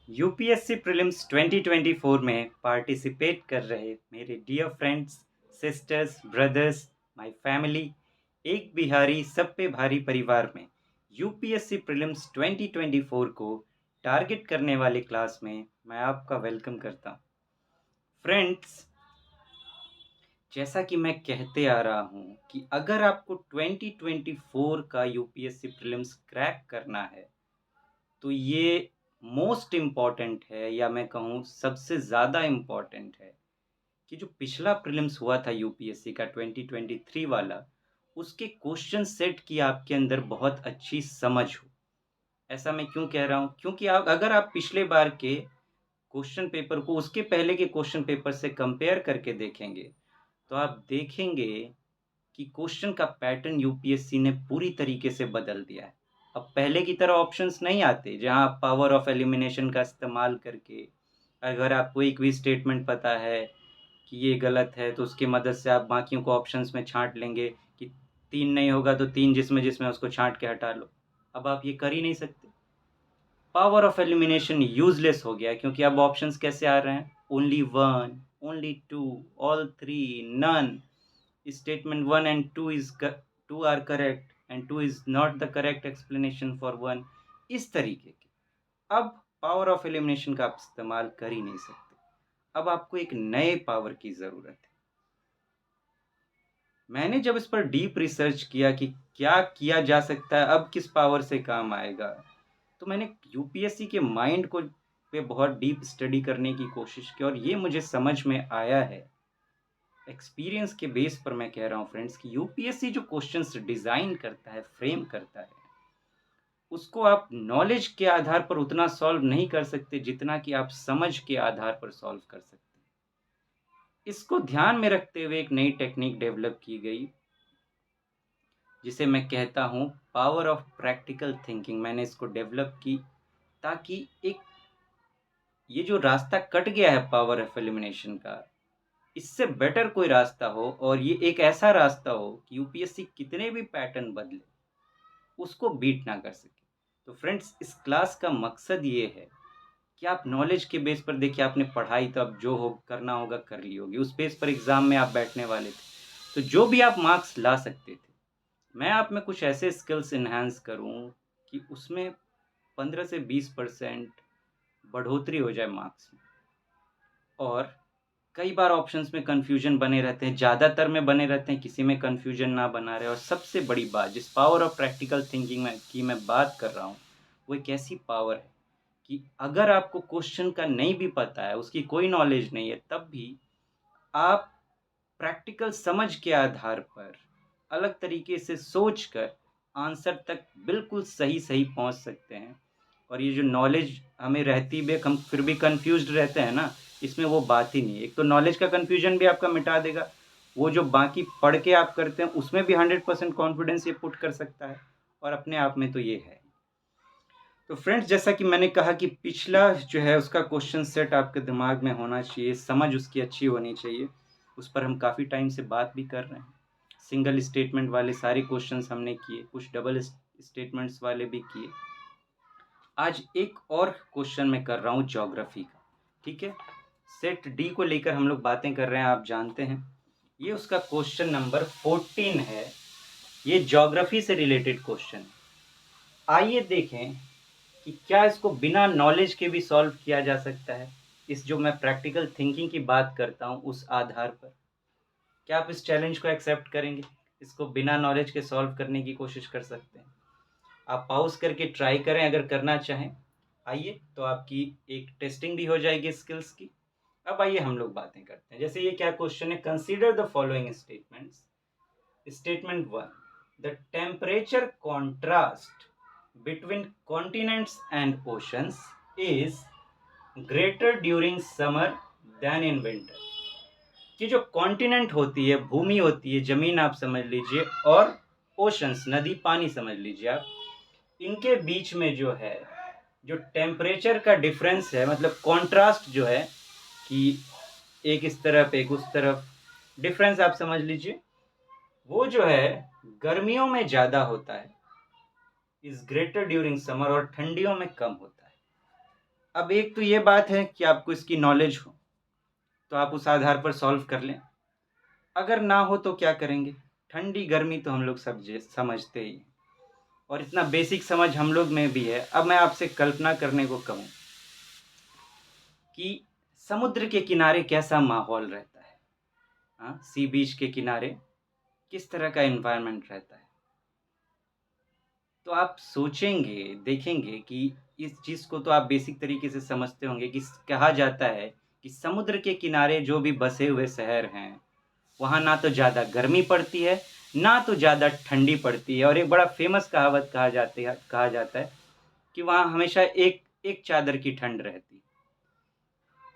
UPSC prelims 2024 में participate कर रहे मेरे dear friends, sisters, brothers, my family, एक बिहारी सब पे भारी परिवार में यूपीएससी प्रीलिम्स 2024 को टारगेट करने वाले क्लास में मैं आपका वेलकम करता हूँ। फ्रेंड्स, जैसा कि मैं कहते आ रहा हूँ कि अगर आपको 2024 का यूपीएससी प्रीलिम्स क्रैक करना है तो ये मोस्ट इम्पॉर्टेंट है, या मैं कहूँ सबसे ज़्यादा इम्पॉर्टेंट है कि जो पिछला प्रीलिम्स हुआ था यूपीएससी का 2023 वाला, उसके क्वेश्चन सेट की आपके अंदर बहुत अच्छी समझ हो। ऐसा मैं क्यों कह रहा हूँ? क्योंकि अगर आप पिछले बार के क्वेश्चन पेपर को उसके पहले के क्वेश्चन पेपर से कंपेयर करके देखेंगे तो आप देखेंगे कि क्वेश्चन का पैटर्न यूपीएससी ने पूरी तरीके से बदल दिया है। अब पहले की तरह ऑप्शंस नहीं आते जहां आप पावर ऑफ एलिमिनेशन का इस्तेमाल करके, अगर आपको एक भी स्टेटमेंट पता है कि ये गलत है तो उसकी मदद से आप बाकियों को ऑप्शंस में छांट लेंगे कि तीन नहीं होगा तो तीन जिसमें जिसमें उसको छांट के हटा लो। अब आप ये कर ही नहीं सकते। पावर ऑफ एलिमिनेशन यूजलेस हो गया क्योंकि अब ऑप्शंस कैसे आ रहे हैं? Only one, only two, all three, none. Statement 1 and 2 2 are correct and 2 is not the correct explanation for 1। इस तरीके के अब पावर ऑफ एलिमिनेशन का आप इस्तेमाल कर ही नहीं सकते। अब आपको एक नए पावर की ज़रूरत है। मैंने जब इस पर डीप रिसर्च किया कि क्या किया जा सकता है, अब किस पावर से काम आएगा, तो मैंने यूपीएससी के माइंड को पे बहुत डीप स्टडी करने की कोशिश की और ये मुझे समझ में आया है, एक्सपीरियंस के बेस पर मैं कह रहा हूँ फ्रेंड्स, कि यूपीएससी जो क्वेश्चंस डिज़ाइन करता है, फ्रेम करता है, उसको आप नॉलेज के आधार पर उतना सॉल्व नहीं कर सकते जितना कि आप समझ के आधार पर सॉल्व कर सकते हैं। इसको ध्यान में रखते हुए एक नई टेक्निक डेवलप की गई जिसे मैं कहता हूँ पावर ऑफ प्रैक्टिकल थिंकिंग। मैंने इसको डेवलप की ताकि एक ये जो रास्ता कट गया है पावर ऑफ एलिमिनेशन का, इससे बेटर कोई रास्ता हो और ये एक ऐसा रास्ता हो कि यूपीएससी कितने भी पैटर्न बदले उसको बीट ना कर सके। तो फ्रेंड्स, इस क्लास का मकसद ये है कि आप नॉलेज के बेस पर देखिए, आपने पढ़ाई तो अब जो हो करना होगा कर ली होगी, उस बेस पर एग्ज़ाम में आप बैठने वाले थे, तो जो भी आप मार्क्स ला सकते थे, मैं आप में कुछ ऐसे स्किल्स इन्हांस करूँ कि उसमें 15 से 20% बढ़ोतरी हो जाए मार्क्स में। और कई बार ऑप्शंस में कन्फ्यूजन बने रहते हैं, ज़्यादातर में बने रहते हैं, किसी में कन्फ्यूजन ना बना रहे। और सबसे बड़ी बात, जिस पावर ऑफ प्रैक्टिकल थिंकिंग में की मैं बात कर रहा हूँ, वो एक ऐसी पावर है कि अगर आपको क्वेश्चन का नहीं भी पता है, उसकी कोई नॉलेज नहीं है, तब भी आप प्रैक्टिकल समझ के आधार पर अलग तरीके से सोचकर आंसर तक बिल्कुल सही पहुंच सकते हैं। और ये जो नॉलेज हमें रहती भी, हम फिर भी कंफ्यूज्ड रहते हैं ना, इसमें वो बात ही नहीं है। एक तो नॉलेज का कंफ्यूजन भी आपका मिटा देगा, वो जो बाकी पढ़ के आप करते हैं उसमें भी 100% कॉन्फिडेंस ये पुट कर सकता है, और अपने आप में तो ये है। तो फ्रेंड्स, जैसा कि मैंने कहा कि पिछला जो है उसका क्वेश्चन सेट आपके दिमाग में होना चाहिए, समझ उसकी अच्छी होनी चाहिए। उस पर हम काफ़ी टाइम से बात भी कर रहे हैं। सिंगल स्टेटमेंट वाले सारे क्वेश्चंस हमने किए, कुछ डबल स्टेटमेंट्स वाले भी किए। आज एक और क्वेश्चन मैं कर रहा हूँ ज्योग्राफी का, ठीक है। सेट डी को लेकर हम लोग बातें कर रहे हैं, आप जानते हैं। ये उसका क्वेश्चन नंबर 14 है। ये ज्योग्राफी से रिलेटेड क्वेश्चन है। आइए देखें कि क्या इसको बिना नॉलेज के भी सॉल्व किया जा सकता है। इस जो मैं प्रैक्टिकल थिंकिंग की बात करता हूँ उस आधार पर क्या आप इस चैलेंज को एक्सेप्ट करेंगे? इसको बिना नॉलेज के सॉल्व करने की कोशिश कर सकते हैं। आप पॉज करके ट्राई करें अगर करना चाहें। आइए, तो आपकी एक टेस्टिंग भी हो जाएगी स्किल्स की। अब आइए हम लोग बातें करते हैं। जैसे ये क्या क्वेश्चन है, consider the following statements. Statement 1, the temperature contrast between continents and oceans is greater during summer than in winter। कि जो कॉन्टिनेंट होती है, भूमि होती है, जमीन आप समझ लीजिए, और ओशंस, नदी पानी समझ लीजिए आप, इनके बीच में जो है, जो टेम्परेचर का डिफरेंस है, मतलब कॉन्ट्रास्ट जो है कि एक इस तरफ एक उस तरफ, डिफरेंस आप समझ लीजिए, वो जो है गर्मियों में ज़्यादा होता है, इज ग्रेटर ड्यूरिंग समर, और ठंडियों में कम होता है। अब एक तो ये बात है कि आपको इसकी नॉलेज हो, तो आप उस आधार पर सॉल्व कर लें। अगर ना हो तो क्या करेंगे? ठंडी गर्मी तो हम लोग सब समझते ही हैं, और इतना बेसिक समझ हम लोग में भी है। अब मैं आपसे कल्पना करने को कहूँ कि समुद्र के किनारे कैसा माहौल रहता है, हाँ, सी बीच के किनारे किस तरह का एनवायरनमेंट रहता है, तो आप सोचेंगे, देखेंगे कि इस चीज़ को तो आप बेसिक तरीके से समझते होंगे कि कहा जाता है कि समुद्र के किनारे जो भी बसे हुए शहर हैं, वहाँ ना तो ज़्यादा गर्मी पड़ती है, ना तो ज़्यादा ठंडी पड़ती है। और एक बड़ा फेमस कहावत कहा जाता है कि वहाँ हमेशा एक एक चादर की ठंड रहती है,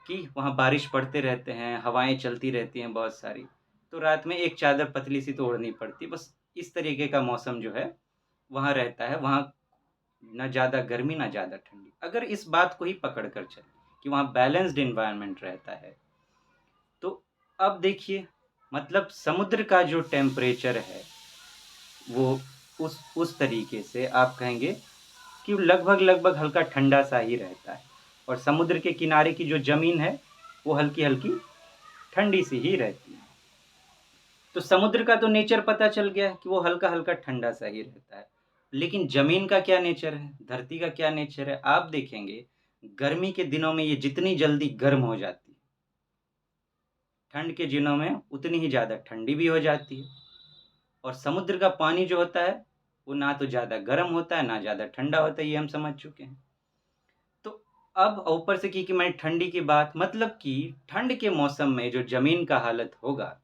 कि वहाँ बारिश पड़ते रहते हैं, हवाएं चलती रहती हैं बहुत सारी, तो रात में एक चादर पतली सी तो ओढ़नी पड़ती है। बस इस तरीके का मौसम जो है वहाँ रहता है। वहाँ ना ज़्यादा गर्मी ना ज़्यादा ठंडी। अगर इस बात को ही पकड़ कर चले कि वहाँ बैलेंस्ड एनवायरनमेंट रहता है, तो अब देखिए, मतलब समुद्र का जो टेम्परेचर है वो उस तरीके से आप कहेंगे कि लगभग लगभग हल्का ठंडा सा ही रहता है, और समुद्र के किनारे की जो ज़मीन है वो हल्की हल्की ठंडी सी ही रहती है। तो समुद्र का तो नेचर पता चल गया कि वो हल्का हल्का ठंडा सा ही रहता है, लेकिन जमीन का क्या नेचर है, धरती का क्या नेचर है? आप देखेंगे गर्मी के दिनों में ये जितनी जल्दी गर्म हो जाती है, ठंड के दिनों में उतनी ही ज़्यादा ठंडी भी हो जाती है। और समुद्र का पानी जो होता है वो ना तो ज़्यादा गर्म होता है ना ज़्यादा ठंडा होता है, ये हम समझ चुके हैं। तो अब ऊपर से की कि मैंने ठंडी की बात, मतलब कि ठंड के मौसम में जो ज़मीन का हालत होगा,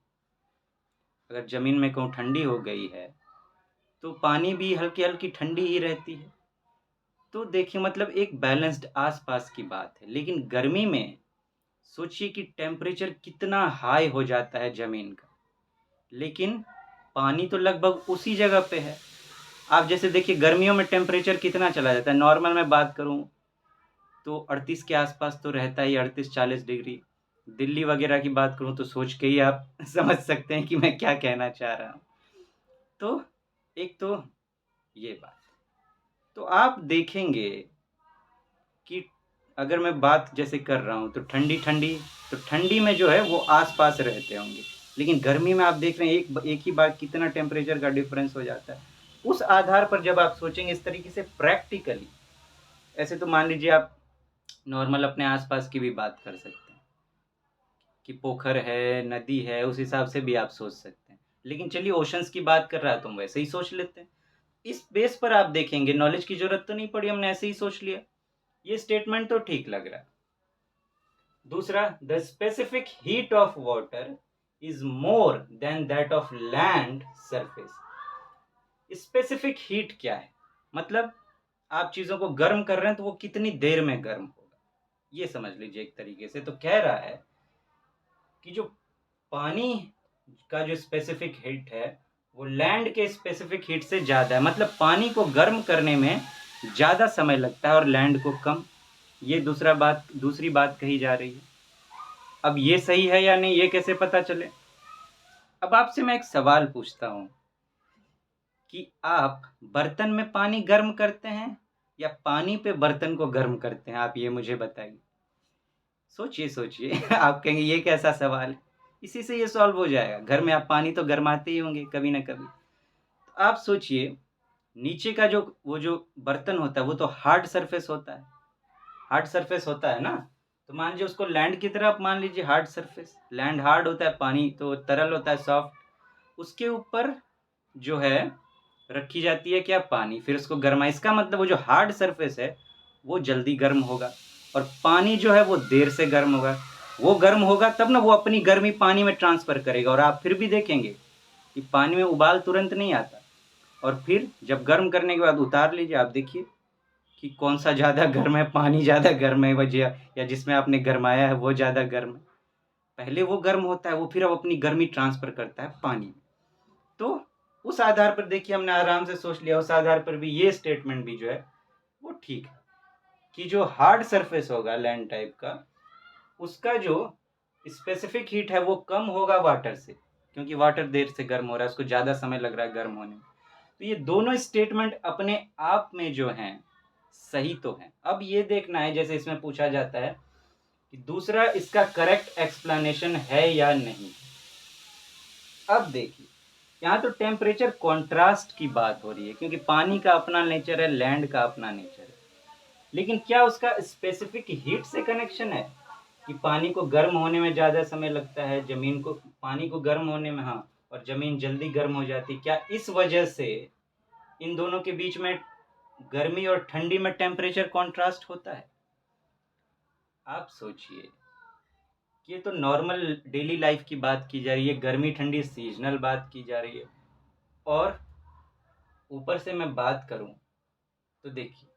अगर ज़मीन में कहूँ ठंडी हो गई है तो पानी भी हल्की हल्की ठंडी ही रहती है। तो देखिए, मतलब एक बैलेंस्ड आसपास की बात है। लेकिन गर्मी में सोचिए कि टेम्परेचर कितना हाई हो जाता है ज़मीन का, लेकिन पानी तो लगभग उसी जगह पे है। आप जैसे देखिए गर्मियों में टेम्परेचर कितना चला जाता है, नॉर्मल मैं बात करूँ तो 38 के आसपास तो रहता ही, 38-40 डिग्री। दिल्ली वगैरह की बात करूँ तो सोच के ही आप समझ सकते हैं कि मैं क्या कहना चाह रहा हूँ। तो एक तो ये बात, तो आप देखेंगे कि अगर मैं बात जैसे कर रहा हूँ तो ठंडी ठंडी, तो ठंडी में जो है वो आसपास रहते होंगे, लेकिन गर्मी में आप देख रहे हैं एक ही बार कितना टेम्परेचर का डिफरेंस हो जाता है। उस आधार पर जब आप सोचेंगे इस तरीके से प्रैक्टिकली, ऐसे तो मान लीजिए आप नॉर्मल अपने आसपास की भी बात कर सकते हैं कि पोखर है, नदी है, उस हिसाब से भी आप सोच सकते हैं। लेकिन चलिए ओशंस की बात कर रहा है तो हम वैसे ही सोच लेते हैं। इस बेस पर आप देखेंगे, नॉलेज की जरूरत तो नहीं पड़ी, हमने ऐसे ही सोच लिया। ये स्टेटमेंट तो ठीक लग रहा है। दूसरा, the specific heat of water is more than that of land surface. Specific heat क्या है? मतलब आप चीजों को गर्म कर रहे हैं तो वो कितनी देर में गर्म होगा, ये समझ लीजिए एक तरीके से। तो कह रहा है कि जो पानी का जो स्पेसिफिक हीट है वो लैंड के स्पेसिफिक हीट से ज़्यादा है, मतलब पानी को गर्म करने में ज़्यादा समय लगता है और लैंड को कम। ये दूसरी बात कही जा रही है। अब ये सही है या नहीं, ये कैसे पता चले? अब आपसे मैं एक सवाल पूछता हूँ कि आप बर्तन में पानी गर्म करते हैं या पानी पे बर्तन को गर्म करते हैं? आप ये मुझे बताइए। सोचिए सोचिए आप कहेंगे ये कैसा सवाल है, इसी से ये सॉल्व हो जाएगा। घर में आप पानी तो गर्माते ही होंगे कभी ना कभी। तो आप सोचिए, नीचे का जो बर्तन होता है वो तो हार्ड सरफेस होता है, हार्ड सरफेस होता है ना। तो मान लीजिए उसको लैंड की तरह आप मान लीजिए हार्ड सरफेस, लैंड हार्ड होता है, पानी तो तरल होता है, सॉफ्ट। उसके ऊपर जो है रखी जाती है क्या? पानी। फिर उसको गर्मा, इसका मतलब वो जो हार्ड सरफेस है वो जल्दी गर्म होगा, और पानी जो है वो देर से गर्म होगा। वो गर्म होगा तब ना वो अपनी गर्मी पानी में ट्रांसफर करेगा, और आप फिर भी देखेंगे कि पानी में उबाल तुरंत नहीं आता। और फिर जब गर्म करने के बाद उतार लीजिए, आप देखिए कि कौन सा ज़्यादा गर्म है, पानी ज़्यादा गर्म है वजह, या जिसमें आपने गर्माया है वो ज़्यादा गर्म है। पहले वो गर्म होता है, वो फिर अब अपनी गर्मी ट्रांसफर करता है पानी में। तो उस आधार पर देखिए हमने आराम से सोच लिया, उस आधार पर भी ये स्टेटमेंट भी जो है वो ठीक है कि जो हार्ड सरफेस होगा लैंड टाइप का, उसका जो स्पेसिफिक हीट है वो कम होगा वाटर से, क्योंकि वाटर देर से गर्म हो रहा है, उसको ज़्यादा समय लग रहा है गर्म होने में। तो ये दोनों स्टेटमेंट अपने आप में जो हैं सही तो हैं। अब ये देखना है, जैसे इसमें पूछा जाता है कि दूसरा इसका करेक्ट एक्सप्लेनेशन है या नहीं। अब देखिए, यहाँ तो टेम्परेचर कॉन्ट्रास्ट की बात हो रही है, क्योंकि पानी का अपना नेचर है, लैंड का अपना नेचर है। लेकिन क्या उसका स्पेसिफिक हीट से कनेक्शन है कि पानी को गर्म होने में ज़्यादा समय लगता है, ज़मीन को पानी को गर्म होने में, हाँ, और ज़मीन जल्दी गर्म हो जाती, क्या इस वजह से इन दोनों के बीच में गर्मी और ठंडी में टेम्परेचर कॉन्ट्रास्ट होता है? आप सोचिए, ये तो नॉर्मल डेली लाइफ की बात की जा रही है, गर्मी ठंडी सीजनल बात की जा रही है। और ऊपर से मैं बात करूं तो देखिए,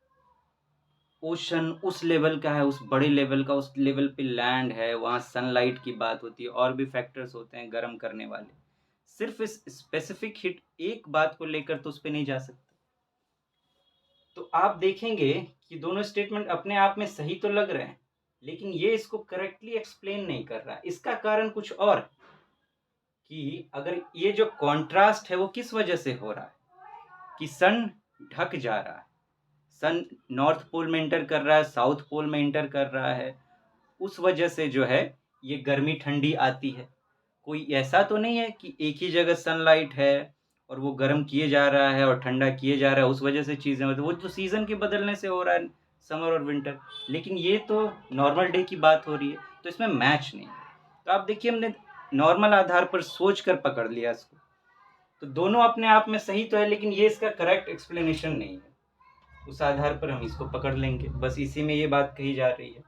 ओशन उस लेवल का है, उस बड़े लेवल का, उस लेवल पे लैंड है, वहाँ सनलाइट की बात होती है, और भी फैक्टर्स होते हैं गर्म करने वाले। सिर्फ इस स्पेसिफिक हिट एक बात को लेकर तो उस पर नहीं जा सकते। तो आप देखेंगे कि दोनों स्टेटमेंट अपने आप में सही तो लग रहे हैं, लेकिन ये इसको करेक्टली एक्सप्लेन नहीं कर रहा। इसका कारण कुछ और, कि अगर ये जो कॉन्ट्रास्ट है वो किस वजह से हो रहा है, कि सन ढक जा रहा है, सन नॉर्थ पोल में इंटर कर रहा है, साउथ पोल में इंटर कर रहा है, उस वजह से जो है ये गर्मी ठंडी आती है। कोई ऐसा तो नहीं है कि एक ही जगह सनलाइट है और वो गर्म किए जा रहा है और ठंडा किए जा रहा है, उस वजह से चीज़ें होती, वो तो सीज़न के बदलने से हो रहा है, समर और विंटर। लेकिन ये तो नॉर्मल डे की बात हो रही है, तो इसमें मैच नहीं है। तो आप देखिए, हमने नॉर्मल आधार पर सोच कर पकड़ लिया इसको, तो दोनों अपने आप में सही तो है, लेकिन ये इसका करेक्ट एक्सप्लेनेशन नहीं है। उस आधार पर हम इसको पकड़ लेंगे, बस इसी में ये बात कही जा रही है।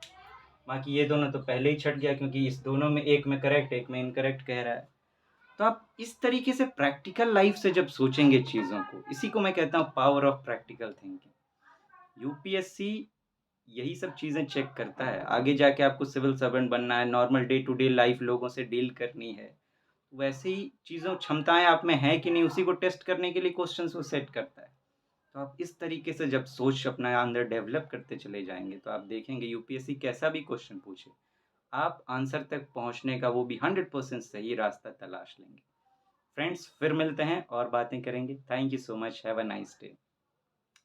बाकी ये दोनों तो पहले ही छट गया, क्योंकि इस दोनों में एक में करेक्ट एक में इनकरेक्ट कह रहा है। तो आप इस तरीके से प्रैक्टिकल लाइफ से जब सोचेंगे चीज़ों को, इसी को मैं कहता हूँ power of practical thinking. UPSC यही सब चीज़ें चेक करता है। आगे जाके आपको सिविल सर्वेंट बनना है, normal day to day life लोगों से डील करनी है, वैसे ही चीज़ों क्षमताएं आप में है कि नहीं, उसी को टेस्ट करने के लिए क्वेश्चंस वो सेट करता है। तो आप इस तरीके से जब सोच अपना अंदर डेवलप करते चले जाएंगे, तो आप देखेंगे यूपीएससी कैसा भी क्वेश्चन पूछे, आप आंसर तक पहुंचने का वो भी 100% सही रास्ता तलाश लेंगे। फ्रेंड्स, फिर मिलते हैं और बातें करेंगे। Thank you so much. Have a nice day.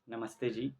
नमस्ते जी।